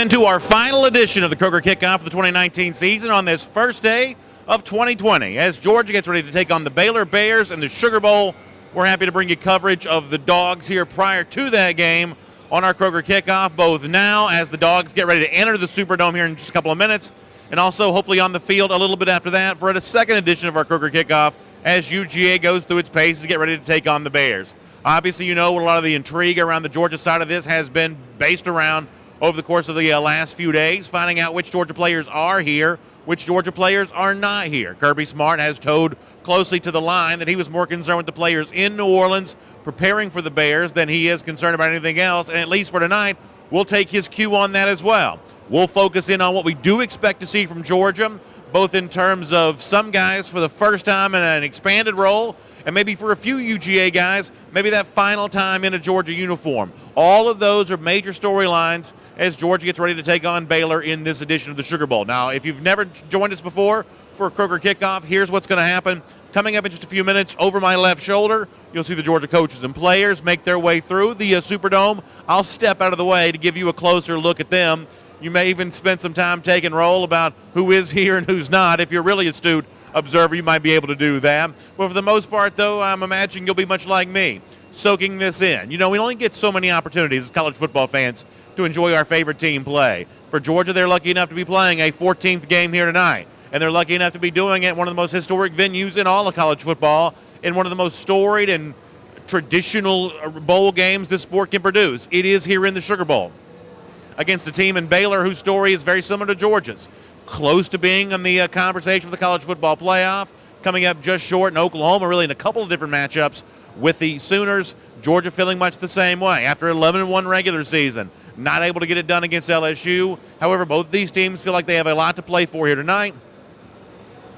into our final edition of the Kroger Kickoff of the 2019 season on this first day of 2020. As Georgia gets ready to take on the Baylor Bears in the Sugar Bowl, we're happy to bring you coverage of the Dogs here prior to that game on our Kroger Kickoff, both now as the Dogs get ready to enter the Superdome here in just a couple of minutes, and also hopefully on the field a little bit after that for a second edition of our Kroger Kickoff as UGA goes through its paces to get ready to take on the Bears. Obviously, you know what a lot of the intrigue around the Georgia side of this has been based around over the course of the last few days, finding out which Georgia players are here, which Georgia players are not here. Kirby Smart has towed closely to the line that he was more concerned with the players in New Orleans preparing for the Bears than he is concerned about anything else, and at least for tonight, we'll take his cue on that as well. We'll focus in on what we do expect to see from Georgia, both in terms of some guys for the first time in an expanded role, and maybe for a few UGA guys, maybe that final time in a Georgia uniform. All of those are major storylines as Georgia gets ready to take on Baylor in this edition of the Sugar Bowl. Now, if you've never joined us before for a Kroger Kickoff, here's what's going to happen. Coming up in just a few minutes, over my left shoulder, you'll see the Georgia coaches and players make their way through the Superdome. I'll step out of the way to give you a closer look at them. You may even spend some time taking roll about who is here and who's not. If you're really astute observer, you might be able to do that. But for the most part, though, I'm imagining you'll be much like me, soaking this in. You know, we only get so many opportunities as college football fans to enjoy our favorite team play. For Georgia, they're lucky enough to be playing a 14th game here tonight, and they're lucky enough to be doing it at one of the most historic venues in all of college football, in one of the most storied and traditional bowl games this sport can produce. It is here in the Sugar Bowl against a team in Baylor whose story is very similar to Georgia's, close to being in the conversation for the college football playoff, coming up just short in Oklahoma, really in a couple of different matchups with the Sooners. Georgia feeling much the same way after 11-1 regular season. Not able to get it done against LSU. However, both these teams feel like they have a lot to play for here tonight.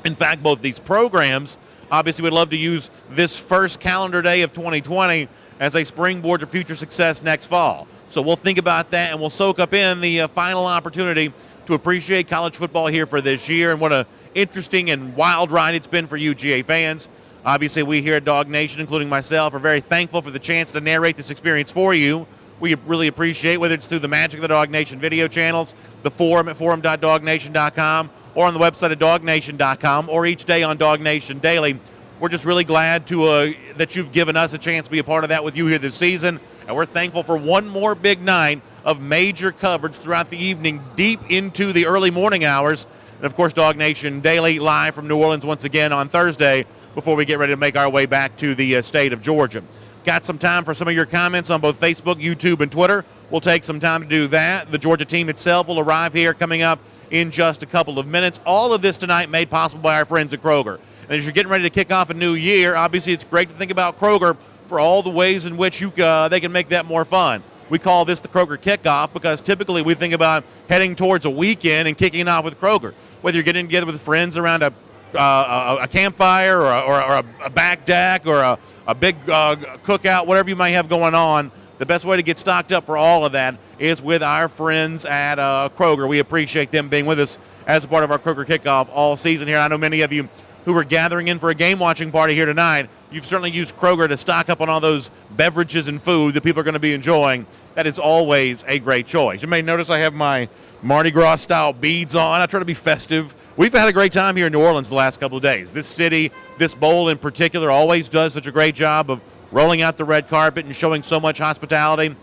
In fact, both these programs obviously would love to use this first calendar day of 2020 as a springboard to future success next fall. So we'll think about that, and we'll soak up in the final opportunity to appreciate college football here for this year, and what an interesting and wild ride it's been for UGA fans. Obviously, we here at Dawg Nation, including myself, are very thankful for the chance to narrate this experience for you. We really appreciate, whether it's through the magic of the Dawg Nation video channels, the forum at forum.dawgnation.com, or on the website at dawgnation.com, or each day on Dawg Nation Daily. We're just really glad to that you've given us a chance to be a part of that with you here this season, and we're thankful for one more big night of major coverage throughout the evening, deep into the early morning hours. And, of course, Dawg Nation Daily live from New Orleans once again on Thursday before we get ready to make our way back to the state of Georgia. Got some time for some of your comments on both Facebook, YouTube, and Twitter. We'll take some time to do that. The Georgia team itself will arrive here coming up in just a couple of minutes. All of this tonight made possible by our friends at Kroger. And as you're getting ready to kick off a new year, obviously it's great to think about Kroger for all the ways in which they can make that more fun. We call this the Kroger Kickoff because typically we think about heading towards a weekend and kicking off with Kroger. Whether you're getting together with friends around a campfire or a back deck or a big cookout, whatever you might have going on, the best way to get stocked up for all of that is with our friends at Kroger. We appreciate them being with us as a part of our Kroger Kickoff all season here. I know many of you who are gathering in for a game-watching party here tonight, you've certainly used Kroger to stock up on all those beverages and food that people are going to be enjoying. That is always a great choice. You may notice I have my Mardi Gras-style beads on. I try to be festive. We've had a great time here in New Orleans the last couple of days. This city, this bowl in particular, always does such a great job of rolling out the red carpet and showing so much hospitality.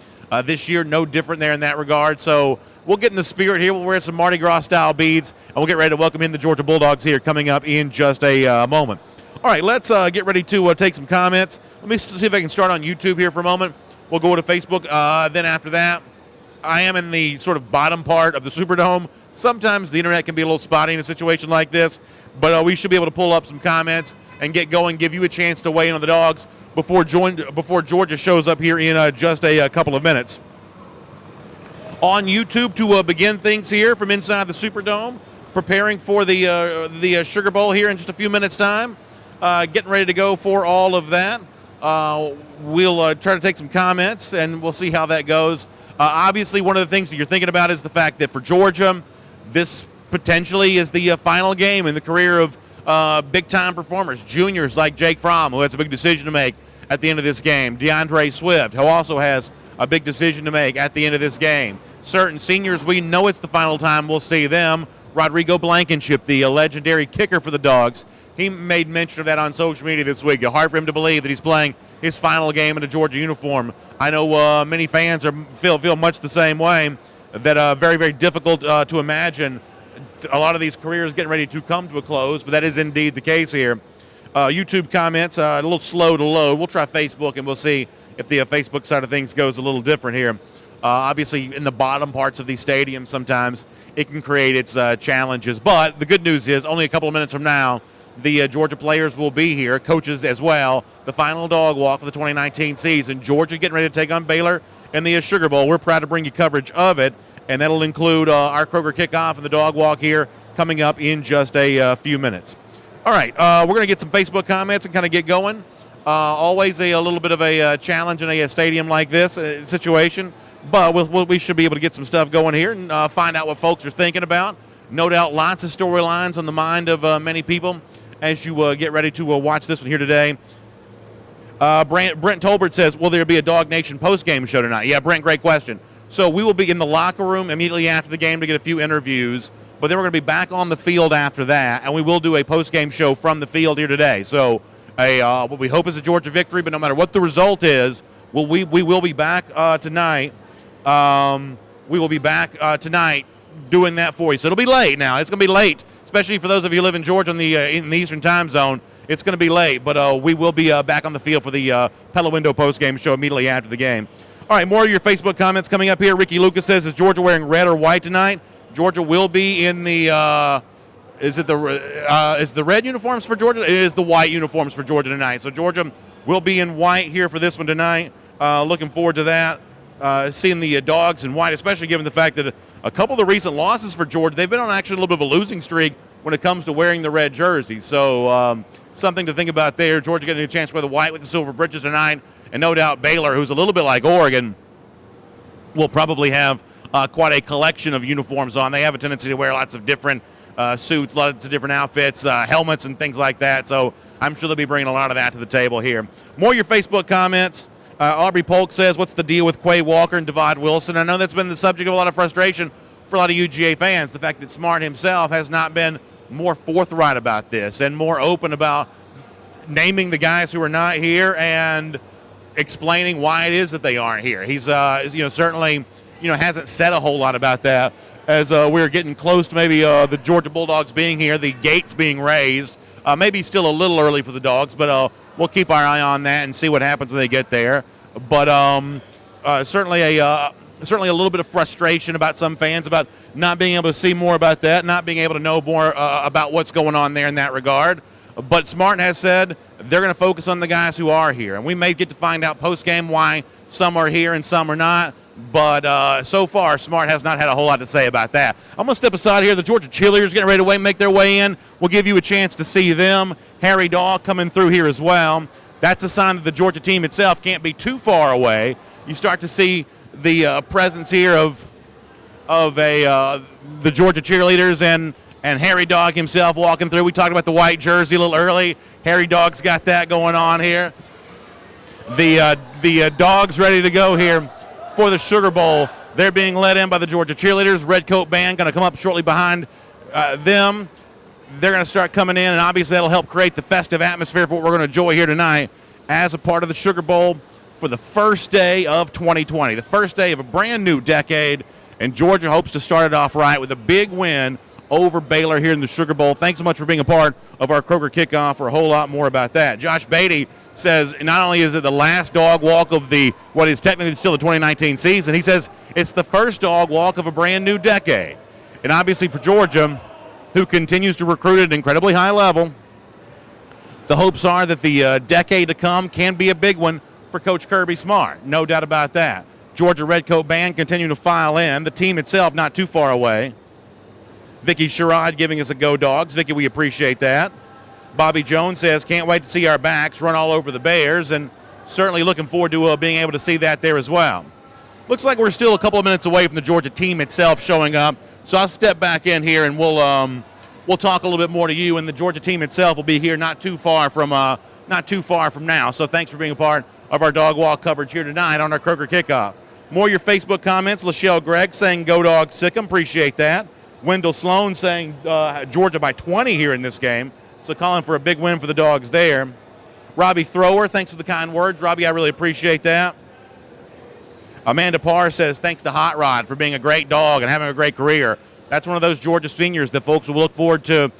This year, no different there in that regard. So we'll get in the spirit here. We'll wear some Mardi Gras-style beads, and we'll get ready to welcome in the Georgia Bulldogs here coming up in just a moment. All right, let's get ready to take some comments. Let me see if I can start on YouTube here for a moment. We'll go to Facebook. Then after that, I am in the sort of bottom part of the Superdome. Sometimes the internet can be a little spotty in a situation like this, but we should be able to pull up some comments and get going, give you a chance to weigh in on the Dogs before Georgia shows up here in just a couple of minutes. On YouTube to begin things here from inside the Superdome, preparing for the Sugar Bowl here in just a few minutes' time. Getting ready to go for all of that. We'll try to take some comments, and we'll see how that goes. Obviously, one of the things that you're thinking about is the fact that for Georgia, this potentially is the final game in the career of big-time performers, juniors like Jake Fromm, who has a big decision to make at the end of this game. Deandre Swift, who also has a big decision to make at the end of this game. certain seniors, we know it's the final time we'll see them. Rodrigo Blankenship, the legendary kicker for the Dogs, he made mention of that on social media this week. It's hard for him to believe that he's playing his final game in a Georgia uniform. I know many fans feel much the same way, that very, very difficult to imagine a lot of these careers getting ready to come to a close, but that is indeed the case here. YouTube comments, a little slow to load. We'll try Facebook, and we'll see if the Facebook side of things goes a little different here. Obviously, in the bottom parts of these stadiums, sometimes it can create its challenges. But the good news is only a couple of minutes from now, the Georgia players will be here, coaches as well. The final Dawg Walk for the 2019 season. Georgia getting ready to take on Baylor in the Sugar Bowl. We're proud to bring you coverage of it, and that'll include our Kroger Kickoff and the Dawg Walk here coming up in just a few minutes. All right, we're going to get some Facebook comments and kind of get going. Always a little bit of a challenge in a stadium like this situation, but we should be able to get some stuff going here and find out what folks are thinking about. No doubt lots of storylines on the mind of many people as you get ready to watch this one here today. Brent Tolbert says, will there be a Dog Nation postgame show tonight? Yeah, Brent, great question. So we will be in the locker room immediately after the game to get a few interviews, but then we're going to be back on the field after that, and we will do a postgame show from the field here today. So what we hope is a Georgia victory, but no matter what the result is, we will be back tonight. We will be back tonight doing that for you. So it'll be late now. It's going to be late, especially for those of you who live in Georgia in the Eastern time zone. It's going to be late, but we will be back on the field for the Pella Window postgame show immediately after the game. All right, more of your Facebook comments coming up here. Ricky Lucas says, is Georgia wearing red or white tonight? Georgia will be in the is the red uniforms for Georgia? It is the white uniforms for Georgia tonight. So Georgia will be in white here for this one tonight. Looking forward to that. Seeing the Dogs in white, especially given the fact that a couple of the recent losses for Georgia, they've been on actually a little bit of a losing streak when it comes to wearing the red jersey. So something to think about there. Georgia getting a chance to wear the white with the silver britches tonight. And no doubt Baylor, who's a little bit like Oregon, will probably have quite a collection of uniforms on. They have a tendency to wear lots of different suits, lots of different outfits, helmets, and things like that. So I'm sure they'll be bringing a lot of that to the table here. More of your Facebook comments. Aubrey Polk says, what's the deal with Quay Walker and Devad Wilson? I know that's been the subject of a lot of frustration for a lot of UGA fans. The fact that Smart himself has not been more forthright about this and more open about naming the guys who are not here and explaining why it is that they aren't here. He's certainly hasn't said a whole lot about that as we're getting close to maybe the Georgia Bulldogs being here, the gates being raised. Maybe still a little early for the Dogs, but we'll keep our eye on that and see what happens when they get there. But certainly a little bit of frustration about some fans about not being able to see more about that, not being able to know more about what's going on there in that regard. But Smart has said they're going to focus on the guys who are here. And we may get to find out post-game why some are here and some are not. But so far, Smart has not had a whole lot to say about that. I'm going to step aside here. The Georgia Cheerleaders getting ready to make their way in. We'll give you a chance to see them. Harry Dawg coming through here as well. That's a sign that the Georgia team itself can't be too far away. You start to see the presence here of the Georgia Cheerleaders and Harry Dawg himself walking through. We talked about the white jersey a little early. Harry Dawg's got that going on here. The Dogs ready to go here for the Sugar Bowl. They're being led in by the Georgia Cheerleaders. Red Coat Band going to come up shortly behind them. They're going to start coming in, and obviously that'll help create the festive atmosphere for what we're going to enjoy here tonight as a part of the Sugar Bowl for the first day of 2020, the first day of a brand new decade, and Georgia hopes to start it off right with a big win over Baylor here in the Sugar Bowl. Thanks so much for being a part of our Kroger Kickoff. For a whole lot more about that, Josh Beatty says not only is it the last Dawg Walk of what is technically still the 2019 season, he says it's the first Dawg Walk of a brand new decade. And obviously for Georgia, who continues to recruit at an incredibly high level, the hopes are that the decade to come can be a big one for Coach Kirby Smart. No doubt about that. Georgia Redcoat Band continuing to file in. The team itself not too far away. Vicky Sherrod giving us a go Dogs. Vicky, we appreciate that. Bobby Jones says, can't wait to see our backs run all over the Bears, and certainly looking forward to being able to see that there as well. Looks like we're still a couple of minutes away from the Georgia team itself showing up, so I'll step back in here and we'll talk a little bit more to you, and the Georgia team itself will be here not too far from now. So thanks for being a part of our Dawg Walk coverage here tonight on our Kroger Kickoff. More of your Facebook comments. Lachelle Gregg saying, go Dogs, sick 'em. Appreciate that. Wendell Sloan saying Georgia by 20 here in this game. So calling for a big win for the Dogs there. Robbie Thrower, thanks for the kind words. Robbie, I really appreciate that. Amanda Parr says, thanks to Hot Rod for being a great dog and having a great career. That's one of those Georgia seniors that folks will look forward to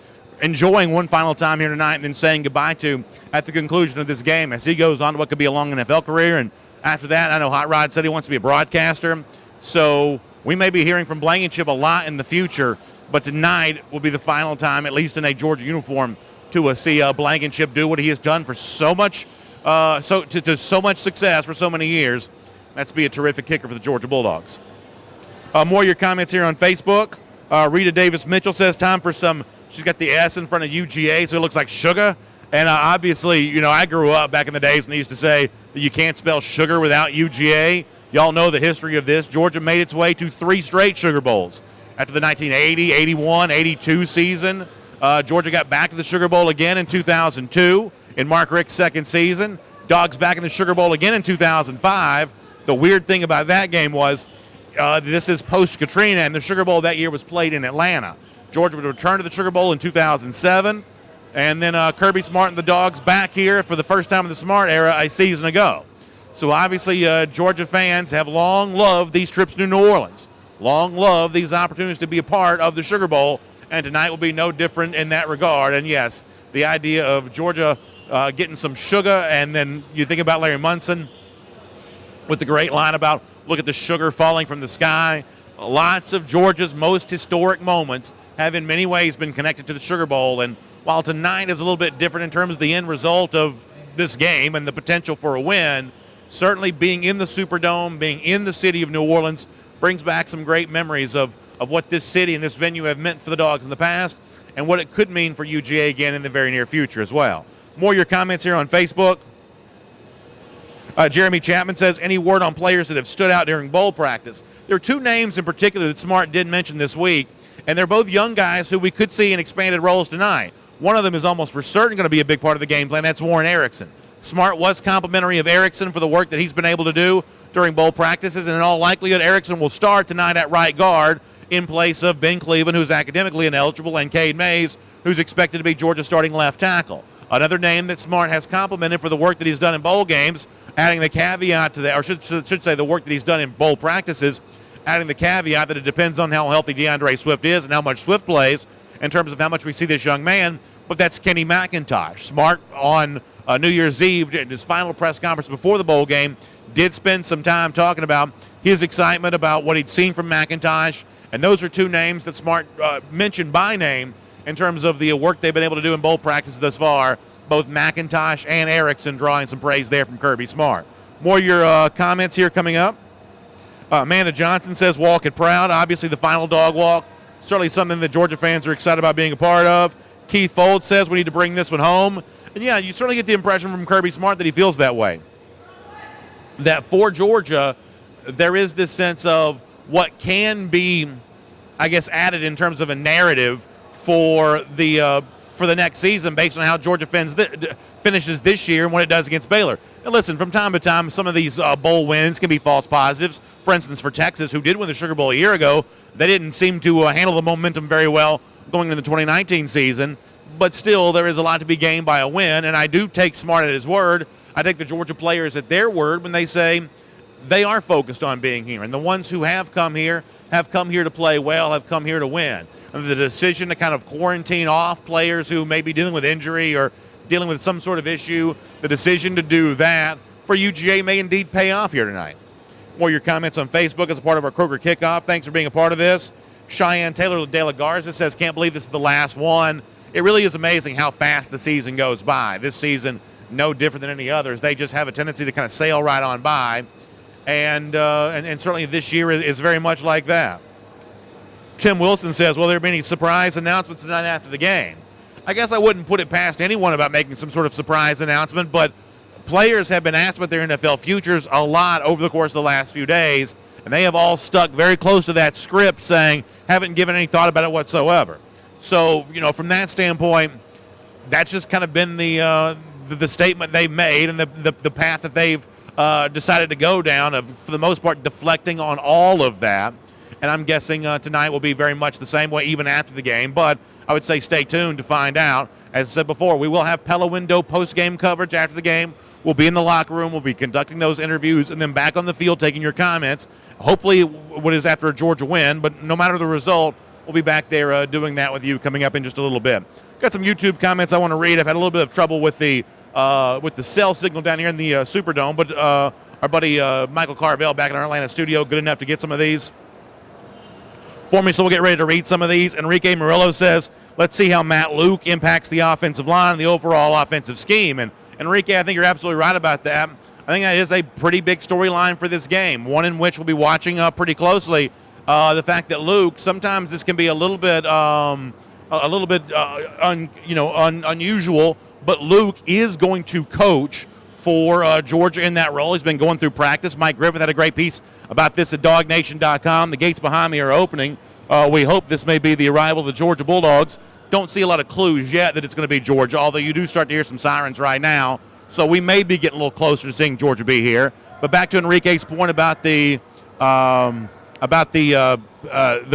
enjoying one final time here tonight and then saying goodbye to at the conclusion of this game as he goes on to what could be a long NFL career. And after that, I know Hot Rod said he wants to be a broadcaster. So we may be hearing from Blankenship a lot in the future, but tonight will be the final time, at least in a Georgia uniform, to see Blankenship do what he has done for so much so much success for so many years. That's be a terrific kicker for the Georgia Bulldogs. More of your comments here on Facebook. Rita Davis Mitchell says time for some. She's got the S in front of UGA, so it looks like sugar. And obviously, I grew up back in the days when they used to say that you can't spell sugar without UGA. Y'all know the history of this. Georgia made its way to 3 straight Sugar Bowls. After the 1980, 81, 82 season, Georgia got back to the Sugar Bowl again in 2002 in Mark Richt's second season. Dogs back in the Sugar Bowl again in 2005. The weird thing about that game was this is post-Katrina, and the Sugar Bowl that year was played in Atlanta. Georgia would return to the Sugar Bowl in 2007, and then Kirby Smart and the Dogs back here for the first time in the Smart era a season ago. So obviously Georgia fans have long loved these trips to New Orleans, long loved these opportunities to be a part of the Sugar Bowl, and tonight will be no different in that regard. And yes, the idea of Georgia getting some sugar, and then you think about Larry Munson with the great line about look at the sugar falling from the sky. Lots of Georgia's most historic moments have in many ways been connected to the Sugar Bowl. And while tonight is a little bit different in terms of the end result of this game and the potential for a win, certainly being in the Superdome, being in the city of New Orleans, brings back some great memories of what this city and this venue have meant for the Dogs in the past and what it could mean for UGA again in the very near future as well. More of your comments here on Facebook. Jeremy Chapman says, any word on players that have stood out during bowl practice? There are 2 names in particular that Smart did mention this week, and they're both young guys who we could see in expanded roles tonight. One of them is almost for certain going to be a big part of the game plan. That's Warren Erickson. Smart was complimentary of Erickson for the work that he's been able to do during bowl practices, and in all likelihood, Erickson will start tonight at right guard in place of Ben Cleveland, who's academically ineligible, and Cade Mays, who's expected to be Georgia's starting left tackle. Another name that Smart has complimented for the work that he's done in bowl games, adding the caveat to that, or should say the work that he's done in bowl practices, adding the caveat that it depends on how healthy Deandre Swift is and how much Swift plays in terms of how much we see this young man, but that's Kenny McIntosh. Smart on New Year's Eve, in his final press conference before the bowl game, did spend some time talking about his excitement about what he'd seen from McIntosh, and those are 2 names that Smart mentioned by name in terms of the work they've been able to do in bowl practice thus far, both McIntosh and Erickson drawing some praise there from Kirby Smart. More of your comments here coming up. Amanda Johnson says, walk it proud. Obviously, the final Dawg Walk, certainly something that Georgia fans are excited about being a part of. Keith Fold says we need to bring this one home. And, yeah, you certainly get the impression from Kirby Smart that he feels that way. That for Georgia, there is this sense of what can be, I guess, added in terms of a narrative for the next season based on how Georgia finishes this year and what it does against Baylor. And listen, from time to time, some of these bowl wins can be false positives. For instance, for Texas, who did win the Sugar Bowl a year ago, they didn't seem to handle the momentum very well going into the 2019 season. But still, there is a lot to be gained by a win, and I do take Smart at his word. I take the Georgia players at their word when they say they are focused on being here. And the ones who have come here to play well, have come here to win. And the decision to kind of quarantine off players who may be dealing with injury or dealing with some sort of issue, the decision to do that for UGA may indeed pay off here tonight. More of your comments on Facebook as a part of our Kroger Kickoff. Thanks for being a part of this. Cheyenne Taylor de la Garza says, can't believe this is the last one. It really is amazing how fast the season goes by. This season, no different than any others. They just have a tendency to kind of sail right on by. And certainly this year is very much like that. Tim Wilson says, will there be any surprise announcements tonight after the game? I guess I wouldn't put it past anyone about making some sort of surprise announcement, but players have been asked about their NFL futures a lot over the course of the last few days, and they have all stuck very close to that script saying, haven't given any thought about it whatsoever. So, from that standpoint, that's just kind of been the statement they've made and the path that they've decided to go down, for the most part deflecting on all of that. And I'm guessing tonight will be very much the same way even after the game. But I would say stay tuned to find out. As I said before, we will have Pella Window post-game coverage after the game. We'll be in the locker room. We'll be conducting those interviews and then back on the field taking your comments. Hopefully what is after a Georgia win, but no matter the result, we'll be back there doing that with you coming up in just a little bit. Got some YouTube comments I want to read. I've had a little bit of trouble with the cell signal down here in the Superdome, but our buddy Michael Carvell back in our Atlanta studio, good enough to get some of these for me, so we'll get ready to read some of these. Enrique Murillo says, let's see how Matt Luke impacts the offensive line and the overall offensive scheme. And Enrique, I think you're absolutely right about that. I think that is a pretty big storyline for this game, one in which we'll be watching pretty closely. The fact that Luke, sometimes this can be a little bit unusual, but Luke is going to coach for Georgia in that role. He's been going through practice. Mike Griffith had a great piece about this at DawgNation.com. The gates behind me are opening. We hope this may be the arrival of the Georgia Bulldogs. Don't see a lot of clues yet that it's going to be Georgia, although you do start to hear some sirens right now. So we may be getting a little closer to seeing Georgia be here. But back to Enrique's point about the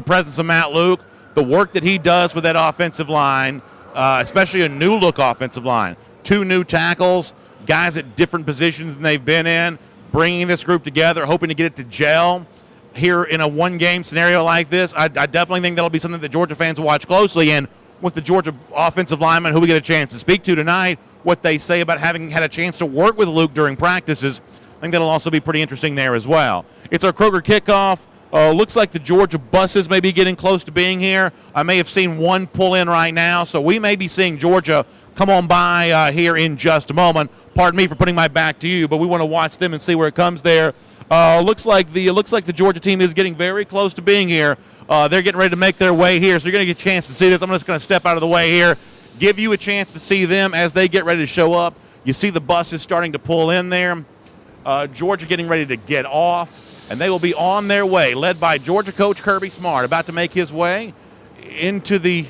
presence of Matt Luke, the work that he does with that offensive line, especially a new-look offensive line. 2 new tackles, guys at different positions than they've been in, bringing this group together, hoping to get it to gel here in a one-game scenario like this. I definitely think that'll be something that Georgia fans will watch closely. And with the Georgia offensive linemen who we get a chance to speak to tonight, what they say about having had a chance to work with Luke during practices, I think that'll also be pretty interesting there as well. It's our Kroger Kickoff. Looks like the Georgia buses may be getting close to being here. I may have seen one pull in right now, so we may be seeing Georgia come on by here in just a moment. Pardon me for putting my back to you, but we want to watch them and see where it comes there. Looks like the Georgia team is getting very close to being here. They're getting ready to make their way here, so you're going to get a chance to see this. I'm just going to step out of the way here, give you a chance to see them as they get ready to show up. You see the buses starting to pull in there. Georgia getting ready to get off, and they will be on their way, led by Georgia coach Kirby Smart, about to make his way into the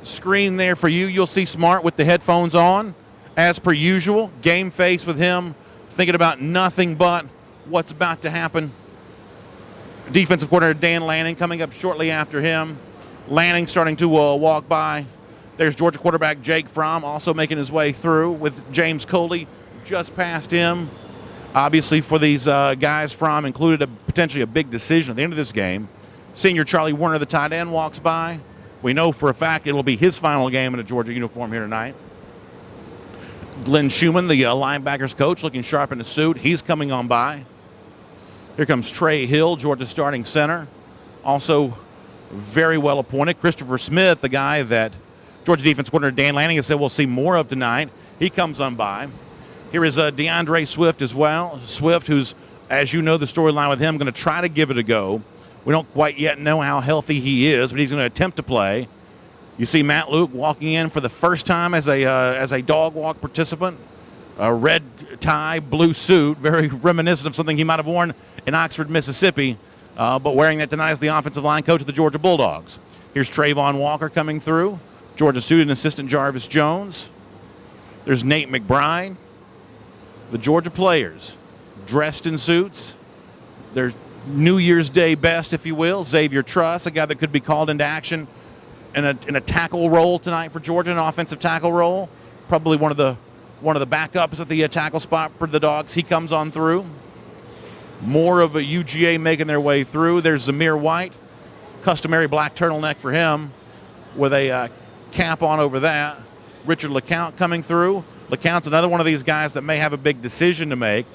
screen there for you. You'll see Smart with the headphones on, as per usual. Game face with him, thinking about nothing but what's about to happen. Defensive coordinator Dan Lanning coming up shortly after him. Lanning starting to walk by. There's Georgia quarterback Jake Fromm also making his way through with James Coley just past him. Obviously for these guys, Fromm included potentially a big decision at the end of this game. Senior Charlie Werner, the tight end, walks by. We know for a fact it'll be his final game in a Georgia uniform here tonight. Glenn Schumann, the linebackers coach, looking sharp in the suit. He's coming on by. Here comes Trey Hill, Georgia's starting center. Also very well appointed. Christopher Smith, the guy that Georgia defense coordinator Dan Lanning has said we'll see more of tonight. He comes on by. Here is Deandre Swift as well. Swift, who's, as you know, the storyline with him, going to try to give it a go. We don't quite yet know how healthy he is, but he's going to attempt to play. You see Matt Luke walking in for the first time as a Dawg Walk participant. A red tie, blue suit, very reminiscent of something he might have worn in Oxford, Mississippi, but wearing that tonight as the offensive line coach of the Georgia Bulldogs. Here's Trayvon Walker coming through. Georgia student assistant Jarvis Jones. There's Nate McBride. The Georgia players dressed in suits. Their New Year's Day best, if you will. Xavier Truss, a guy that could be called into action in a tackle role tonight for Georgia, an offensive tackle role. Probably one of the backups at the tackle spot for the Dogs. He comes on through. More of a UGA making their way through. There's Zamir White, customary black turtleneck for him with a cap on over that. Richard LeCount coming through. LeCount's another one of these guys that may have a big decision to make.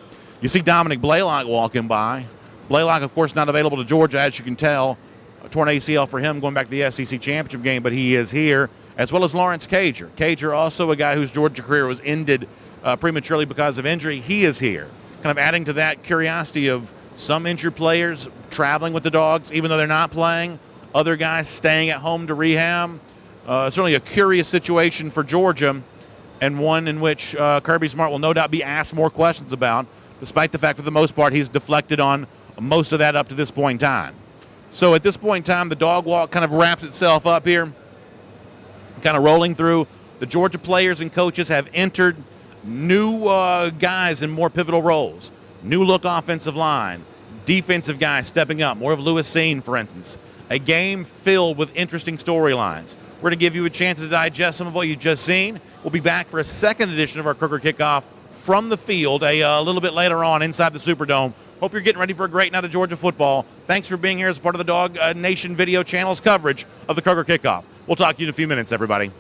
You see Dominic Blaylock walking by. Blaylock, of course, not available to Georgia, as you can tell. A torn ACL for him going back to the SEC championship game, but he is here, as well as Lawrence Cager. Cager, also a guy whose Georgia career was ended prematurely because of injury. He is here, kind of adding to that curiosity of some injured players traveling with the Dogs, even though they're not playing. Other guys staying at home to rehab. Certainly a curious situation for Georgia, and one in which Kirby Smart will no doubt be asked more questions about, despite the fact for the most part he's deflected on most of that up to this point in time. So at this point in time, the Dawg Walk kind of wraps itself up here, kind of rolling through. The Georgia players and coaches have entered new guys in more pivotal roles. New look offensive line, defensive guys stepping up, more of Lewis Seen, for instance. A game filled with interesting storylines. We're going to give you a chance to digest some of what you've just seen. We'll be back for a second edition of our Kroger Kickoff from the field a little bit later on inside the Superdome. Hope you're getting ready for a great night of Georgia football. Thanks for being here as part of the Dog Nation video channel's coverage of the Kroger Kickoff. We'll talk to you in a few minutes, everybody.